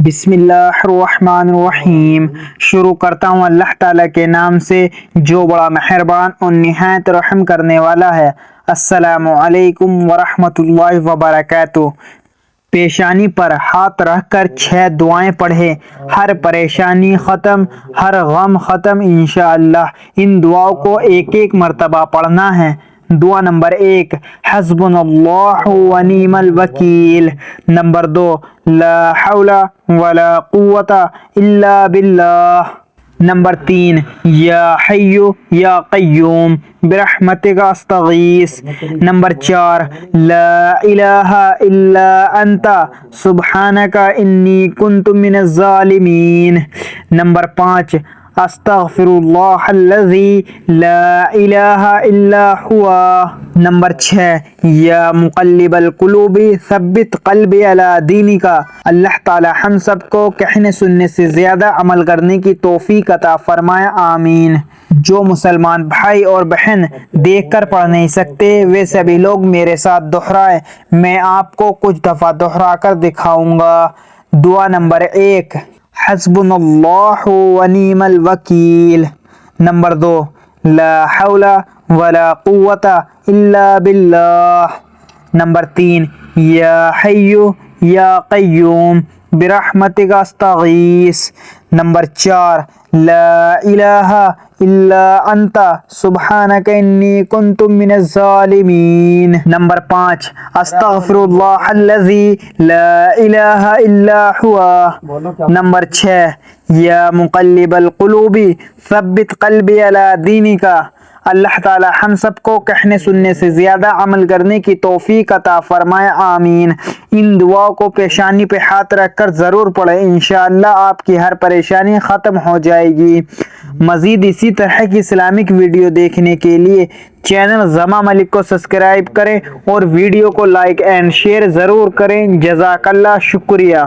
بسم اللہ الرحمن الرحیم۔ شروع کرتا ہوں اللہ تعالیٰ کے نام سے جو بڑا مہربان اور نہایت رحم کرنے والا ہے۔ السلام علیکم ورحمۃ اللہ وبرکاتہ۔ پیشانی پر ہاتھ رکھ کر 6 دعائیں پڑھیں، ہر پریشانی ختم، ہر غم ختم انشاءاللہ۔ ان دعاؤں کو ایک مرتبہ پڑھنا ہے۔ دعا نمبر 1، حسبنا اللہ ونعم الوکیل۔ نمبر 2، لا حول ولا قوت الا باللہ۔ نمبر 3، یا حی یا قیوم برحمتک استغیث۔ نمبر 4، لا الہ الا انت سبحانک انی کنت من الظالمین۔ نمبر 5، استغفر اللہ الذی لا الہ الا ہوا۔ نمبر 6، یا مقلب القلوب ثبت قلبی علی دینک۔ اللہ تعالی ہم سب کو کہنے سننے سے زیادہ عمل کرنے کی توفیق عطا فرمائے، آمین۔ جو مسلمان بھائی اور بہن دیکھ کر پڑھ نہیں سکتے وہ سبھی لوگ میرے ساتھ دہرائیں، میں آپ کو کچھ دفعہ دہرا کر دکھاؤں گا۔ دعا نمبر 1، حسبنا اللہ ونعم الوکیل۔ نمبر 2، لا حول ولا قوت الا باللہ۔ نمبر 3، یا حی یا قیوم برحمتک استغیث۔ نمبر 4، لا الہ الا انت سبحانک انی کنت من الظالمین۔ نمبر 5، استغفر اللہ الذی لا الہ الا ہوا۔ نمبر 6، یا مقلب القلوب ثبت قلبی علی دینک۔ اللہ تعالی ہم سب کو کہنے سننے سے زیادہ عمل کرنے کی توفیق عطا فرمائے، آمین۔ ان دعاؤں کو پیشانی پہ ہاتھ رکھ کر ضرور پڑھیں، انشاءاللہ آپ کی ہر پریشانی ختم ہو جائے گی۔ مزید اسی طرح کی اسلامک ویڈیو دیکھنے کے لیے چینل زما ملک کو سبسکرائب کریں اور ویڈیو کو لائک اینڈ شیئر ضرور کریں۔ جزاک اللہ، شکریہ۔